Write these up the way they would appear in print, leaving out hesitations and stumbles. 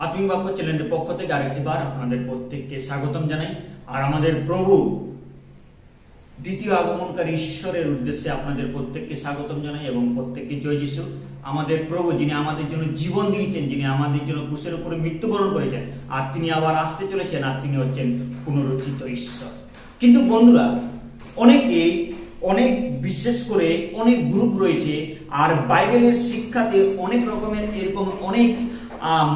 আত্মিক বাক্য চ্যানেলের পক্ষ থেকে আরেকটিবার আপনাদের প্রত্যেককে স্বাগতম জানাই। আর আমাদের প্রভু দ্বিতীয় আগমনকারী ঈশ্বরের উদ্দেশ্যে আপনাদের প্রত্যেককে স্বাগতম জানাই এবং প্রত্যেককে জয় যিশু। আমাদের প্রভু যিনি আমাদের জন্য জীবন দিয়েছেন, যিনি আমাদের জন্য ক্রুশের উপরে মৃত্যুবরণ করেছেন, আর তিনি আবার আসতে চলেছেন, আর তিনি হচ্ছেন পুনরুত্থিত ঈশ্বর। কিন্তু বন্ধুরা, অনেক বিশেষ করে অনেক গ্রুপ রয়েছে, আর বাইবেলের শিক্ষাতে অনেক রকমের এরকম অনেক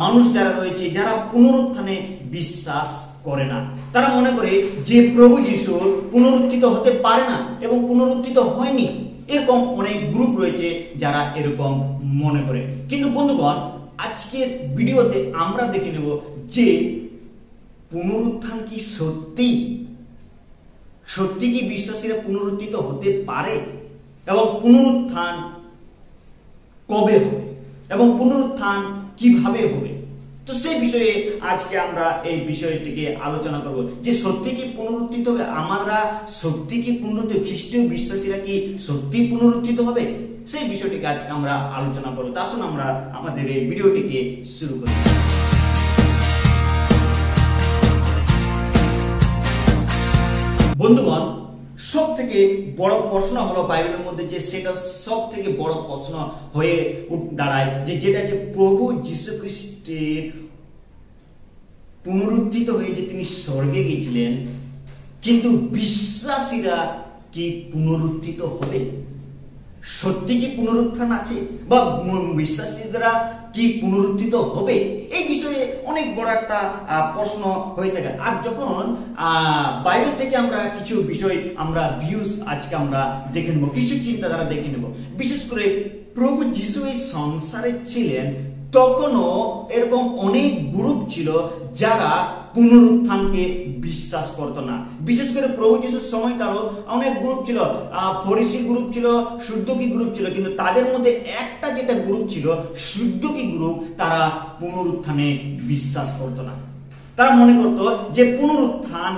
মানুষ যারা রয়েছে যারা পুনরুত্থানে বিশ্বাস করে না। তারা মনে করে যে প্রভু যিশু পুনরুত্থিত হতে পারে না এবং পুনরুত্থিত হয়নি। এরকম অনেক গ্রুপ রয়েছে যারা এরকম মনে করে। কিন্তু বন্ধুগণ, আজকের ভিডিওতে আমরা দেখে নেব যে পুনরুত্থান কি সত্যি কি বিশ্বাসীরা পুনরুত্থিত হতে পারে, এবং পুনরুত্থান কবে হবে এবং পুনরুত্থান কিভাবে হবে। তো সেই বিষয়ে আজকে আমরা এই বিষয়টিকে আলোচনা করব যে সত্যি কি পুনরুত্থিত হবে, আমরা সত্যি কি পুনরুত্থিত, খ্রিস্টীয় বিশ্বাসীরা কি সত্যি পুনরুত্থিত হবে, সেই বিষয়টিকে আজকে আমরা আলোচনা করব। তা আসুন আমরা আমাদের এই ভিডিওটিকে শুরু করি। বন্ধুগণ, সব থেকে বড় প্রশ্ন হলো বাইবেলের মধ্যে যে সেটা সব থেকে বড় প্রশ্ন হয়ে দাঁড়ায় যে যেটা যে প্রভু যীশু খ্রিস্টের পুনরুত্থিত হয়ে যে তিনি স্বর্গে গিয়েছিলেন, কিন্তু বিশ্বাসীরা কি পুনরুত্থিত হবে? সত্যি কি পুনরুত্থান আছে বা বিশ্বাসীরা কি পুনরুত্থিত হবে? এই বিষয়ে অনেক বড় একটা প্রশ্ন হয়ে থাকে। আর যখন বাইবেল থেকে আমরা কিছু বিষয় আমরা ভিউজ আজকে আমরা দেখে নেব, কিছু চিন্তাধারা দেখে নেব। বিশেষ করে প্রভু যিশু এই সংসারে ছিলেন তখনও এরকম অনেক গ্রুপ ছিল যারা পুনরুত্থানকে বিশ্বাস করত না। বিশেষ করে প্রভু যিশুর সময়কালও অনেক গ্রুপ ছিল, ফরিসি গ্রুপ ছিল, সদ্দুকী গ্রুপ ছিল, কিন্তু তাদের মধ্যে একটা যেটা গ্রুপ ছিল সদ্দুকী গ্রুপ, তারা পুনরুত্থানে বিশ্বাস করত না। তারা মনে করত যে পুনরুত্থান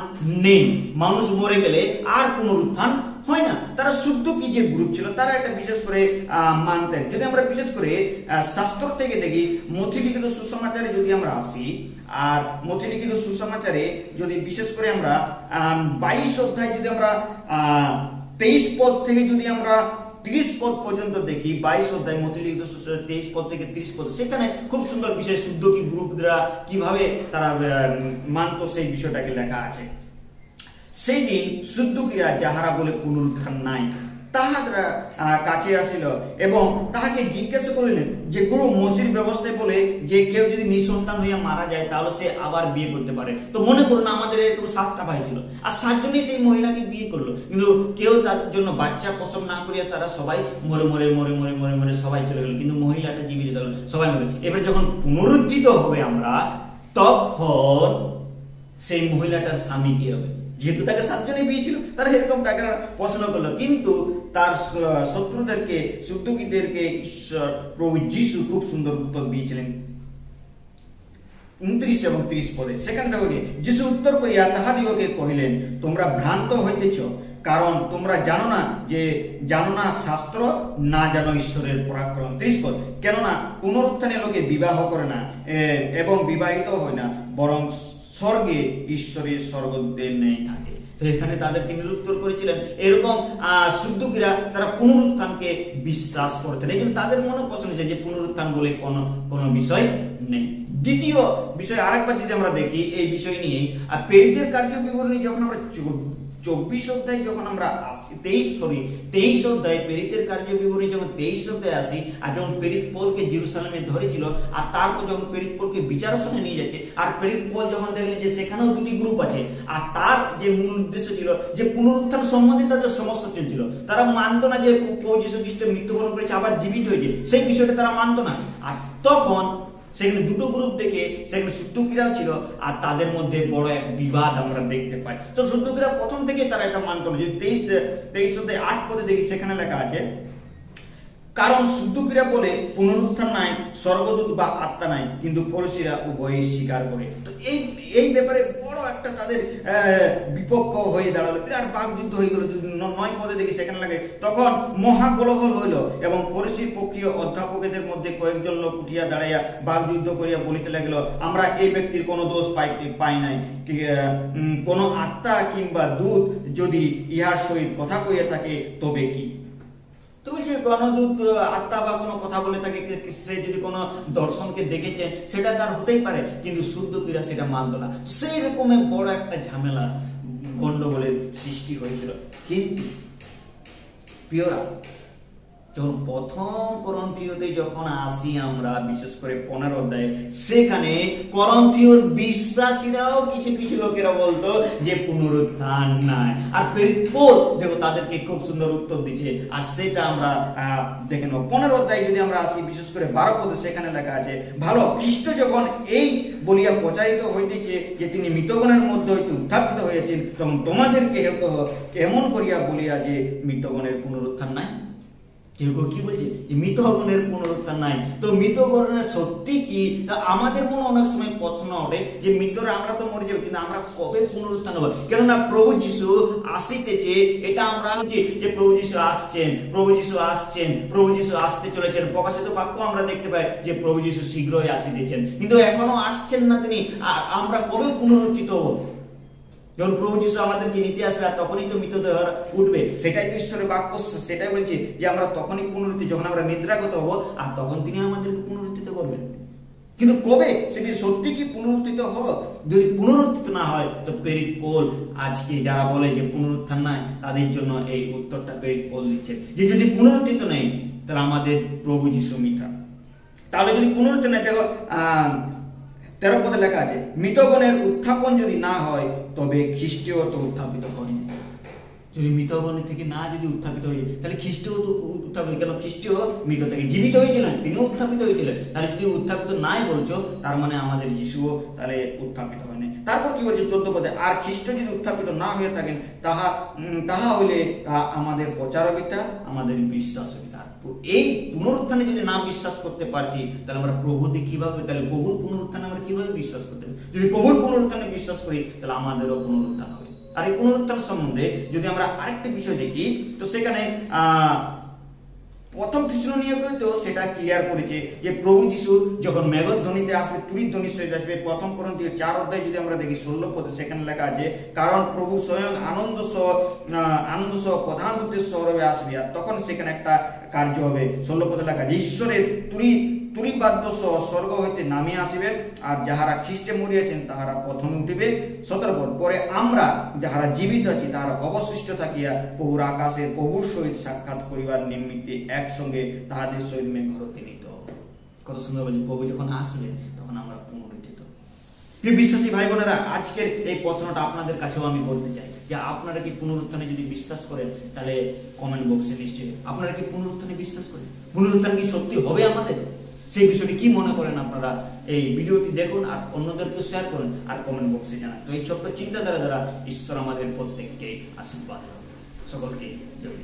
নেই, মানুষ মরে গেলে আর পুনরুত্থান হয় না। তারা সদ্দুকী যে গ্রুপ ছিল তারা এটা বিশেষ করে মানতেন। যদি আমরা বিশেষ করে শাস্ত্র থেকে দেখি, মথিলিখিত সুসমাচারে যদি আমরা আসি, আর মথিলিখিত সুসমাচারে যদি বিশেষ করে আমরা 22 অধ্যায় যদি আমরা 23 পদ থেকে যদি আমরা 30 পদ পর্যন্ত দেখি, 22 অধ্যায় মথিলিখিত সুসমাচার 23 পদ থেকে 30 পদ, সেখানে খুব সুন্দর বিষয় সদ্দুকী গ্রুপরা কিভাবে তারা মানত সেই বিষয়টাকে লেখা আছে। সেই দিন সদ্দুকীরা যাহারা বলে পুনরুত্থান নাই, তাহারা কাছে আসিল এবং তাহাকে জিজ্ঞাসা করিলেন যে গুরু, মসির ব্যবস্থায় বলে যে কেউ যদি নিঃসন্তান হইয়া মারা যায় তাহলে সে আবার বিয়ে করতে পারে। তো মনে করুন আমাদের এরকম 7টা ভাই ছিল, আর 7 জনই সেই মহিলাকে বিয়ে করলো, কিন্তু কেউ তার জন্য বাচ্চা প্রসব না করিয়া তারা সবাই মরে মরে মরে মরে মরে মরে সবাই চলে গেল, কিন্তু মহিলাটা জীবিত থাকলো, সবাই মরে। এবার যখন পুনরুত্থিত হবে আমরা, তখন সেই মহিলাটার স্বামী কি হবে? যেহেতু তাকে 7 জনই বিয়ে ছিল, তারা এরকম তাকে প্রশ্ন করলো, কিন্তু তার শত্রুদেরকে, সদ্দুকীদেরকে ঈশ্বর প্রভু যিশু খুব সুন্দর উত্তর দিয়েছিলেন 29 এবং 30 পদে। সেখানে দেখো যে যিশু উত্তর করিয়া তাহাদিগকে কহিলেন, তোমরা ভ্রান্ত হইতেছ, কারণ তোমরা জানো না শাস্ত্র, না জানো ঈশ্বরের পরাক্রম। 30 পদ, কেননা পুনরুত্থানে লোকে বিবাহ করে না এবং বিবাহিত হয় না, বরং স্বর্গে ঈশ্বরের স্বর্গদূতের ন্যায় থাকে। তো এখানে তাদেরকে নিরুত্তর করেছিলেন এরকম সদ্দুকীরা, তারা পুনরুত্থানকে বিশ্বাস করতেন। এই জন্য তাদের মনে প্রশ্ন হয়েছে যে পুনরুত্থান বলে কোনো বিষয় নেই। দ্বিতীয় বিষয় আরেকবার যদি আমরা দেখি এই বিষয় নিয়ে, আর প্রেরিতের কার্য বিবরণী যখন আমরা 24 অধ্যায় যখন আমরা আসি, 23 অধ্যায় প্রেরিতের কার্য বিবরণী যখন 23 অধ্যায় আসি, আর যখন প্রেরিত পৌলকে জেরুসালেমে ধরেছিল, আর তারপর যখন প্রেরিত পৌলকে বিচারাসনে নিয়ে যাচ্ছে, আর প্রেরিত পৌল যখন দেখলেন যে সেখানেও 2টি গ্রুপ আছে, আর তার যে মূল উদ্দেশ্য ছিল যে পুনরুত্থান সম্বন্ধে তাদের সমস্যা চলছিল, তারা মানতো না যে প্রভু যীশু খ্রিস্ট মৃত্যুবরণ করেছে আবার জীবিত হয়েছে, সেই বিষয়টা তারা মানতো না। আর তখন সেখানে 2টো গ্রুপ থেকে সেখানে সদ্দুকীরাও ছিল, আর তাদের মধ্যে বড় এক বিবাদ আমরা দেখতে পাই। তো সদ্দুকীরা প্রথম থেকে তারা এটা মানত না। যদি 23 অধ্যায় 8 পদে দেখি, সেখানে লেখা আছে, কারণ সদ্দুকীরা বলে পুনরুত্থান নাই, স্বর্গদূত বা আত্মা নাই, কিন্তু ফরিসীরা উভয়ই স্বীকার করে। তো এই ব্যাপারে বড় একটা তাদের বিপক্ষ হয়ে দাঁড়ালো, বিরাট বাকযুদ্ধ হয়ে গেল। যদি 9 পদে দেখি সেখানে লাগে, তখন মহাকলহ হইল এবং ফরিসী পক্ষীয় অধ্যাপকদের মধ্যে কয়েকজন লোক উঠিয়া দাঁড়াইয়া বাকযুদ্ধ করিয়া বলিতে লাগিল, আমরা এই ব্যক্তির কোনো দোষ পাই নাই, কোন আত্মা কিংবা দূত যদি ইহার সহিত কথা কইয়া থাকে তবে কি? তো বলছে গণদূত আত্মা বা কোনো কথা বলে থাকে, সে যদি কোনো দর্শনকে দেখেছে সেটা তার হতেই পারে, কিন্তু শুদ্ধ পীরা সেটা মানত না। সেই রকমের বড় একটা ঝামেলা গন্ডগোলের সৃষ্টি হয়েছিল। কিন্তু প্রিয়রা, যখন প্রথম করন্থীয়তে যখন আসি আমরা, বিশেষ করে 15 অধ্যায়ে, সেখানে করন্থীয়র বিশ্বাসীরাও কিছু কিছু লোকেরা বলতো যে পুনরুত্থান নাই। আর প্রেরিত পৌল দেখো তাদেরকে খুব সুন্দর উত্তর দিচ্ছে, আর সেটা আমরা দেখে নেব। 15 অধ্যায়ে যদি আমরা আসি, বিশেষ করে 12 পদে সেখানে লেখা আছে, ভালো, খ্রিস্ট যখন এই বলিয়া প্রচারিত হইতেছে যে তিনি মৃতগণের মধ্যে হইতে উত্থাপিত হয়েছেন, তখন তোমাদেরকে কেমন করিয়া বলিয়া যে মৃতগণের পুনরুত্থান নাই? কেউ কেউ কি বলছে মৃতগণের পুনরুত্থান নাই। তো মৃতগণের সত্যি কি? আমাদের মনে অনেক সময় প্রশ্ন ওঠে যে মৃতরা আমরা তো মরে যাবো, কিন্তু আমরা কবে পুনরুত্থান হবো? কেননা প্রভু যিশু আসিতেছে, এটা আমরা যে প্রভু যিশু আসছেন, প্রভু যিশু আসছেন, প্রভু যিশু আসতে চলেছেন। প্রকাশিত বাক্য আমরা দেখতে পাই যে প্রভু যিশু শীঘ্রই আসিতেছেন, কিন্তু এখনো আসছেন না তিনি। আর আমরা কবে পুনরুত্থিত হবো? যখন প্রভু যিশু আমাদেরকে নিতে আসবে, আর তখনই তো মৃতদেহ উঠবে। সেটাই তো ঈশ্বরের বাক্য, সেটাই বলছে যে আমরা তখনই পুনরুত্থিত, যখন আমরা নিদ্রাগত হবো, আর তখন তিনি আমাদেরকে পুনরুত্থিত করবেন। কিন্তু কবে সেটি সত্যি কি পুনরুত্থিত হবো? যদি পুনরুত্থিত না হয়, তো প্রেরিত পৌল আজকে যারা বলে যে পুনরুত্থান নাই, তাদের জন্য এই উত্তরটা প্রেরিত পৌল দিচ্ছে যে যদি পুনরুত্থিত নেই, তাহলে আমাদের প্রভু যিশু মিথ্যা। তাহলে যদি পুনরুত্থান নেই, দেখো 13 পদে লেখা আছে, মৃতগণের উত্থাপন যদি না হয় তবে খ্রিস্টীয় তো উত্থাপিত হয় না। যদি মৃতগণের থেকে না যদি উত্থাপিত হয়ে, তাহলে খ্রিস্টীয় তো উত্থাপিত, কেন খ্রিস্টীয় মৃত থেকে জীবিত হয়েছিলেন, তিনিও উত্থাপিত হয়েছিলেন। তাহলে যদি উত্থাপিত নাই বলছো, তার মানে আমাদের যিশুও তাহলে উত্থাপিত হয় না। তারপর কি বলছে 14 পদে, আর খ্রিস্ট যদি উত্থাপিত না হয়ে থাকেন, তাহা হইলে আমাদের প্রচারবিদ্যা, আমাদের বিশ্বাসবিদ্যা। এই পুনরুত্থানে যদি না বিশ্বাস করতে পারছি, তাহলে আমরা প্রভুতে কিভাবে, তাহলে প্রভুর পুনরুত্থানে আমরা কিভাবে বিশ্বাস করতে পারি? যদি প্রভুর পুনরুত্থানে বিশ্বাস করি, তাহলে আমাদেরও পুনরুত্থান হবে। আর এই পুনরুত্থান সম্বন্ধে যদি আমরা আরেকটি বিষয় দেখি, তো সেখানে প্রথম থিসসলুনিয়ীয়তেও সেটা ক্লিয়ার করেছে যে প্রভু যিশু যখন মেঘধ্বনিতে আসবে, তুরীর ধ্বনির সহিত আসবে। প্রথম করন্থীয় 4 অধ্যায় যদি আমরা দেখি 16 পদে সেখানে লেখা আছে, কারণ প্রভু স্বয়ং আনন্দ সহ প্রধান দূতের সৌরভে আসবে, আর তখন সেখানে একটা কার্য হবে। 16 পদে লেখা আছে, ঈশ্বরের তুরীবাদ্য সহ স্বর্গ হইতে নামিয়া আসিবে, আর যাহারা খ্রিস্টে মরিয়াছেন তাহারা প্রথমে উঠিবে। 17 পদ, পরে আমরা যাহারা জীবিত আছি তাহারা অবশিষ্ট থাকিয়া প্রভুর আকাশে প্রভুর সহিত সাক্ষাৎ করিবার নিমিত্তে একসঙ্গে তাহাদের সহিত মেঘরথে নিত। কত সুন্দর বলি, প্রভু যখন আসবে তখন আমরা পুনরুত্থিত। প্রিয় বিশ্বাসী ভাই বোনেরা, আজকের এই প্রশ্নটা আপনাদের কাছেও আমি বলতে চাই যে আপনারা কি পুনরুত্থানে যদি বিশ্বাস করেন, তাহলে কমেন্ট বক্সে নিশ্চয়ই আপনারা কি পুনরুত্থানে বিশ্বাস করেন? পুনরুত্থান কি সত্যি হবে আমাদের? সেই বিষয়টি কি মনে করেন আপনারা? এই ভিডিওটি দেখুন আর অন্যদেরকে শেয়ার করুন আর কমেন্ট বক্সে জানান। তো এই ছোট্ট চিন্তাধারা দ্বারা ঈশ্বর আমাদের প্রত্যেককে আশীর্বাদ। সকলকে জয়।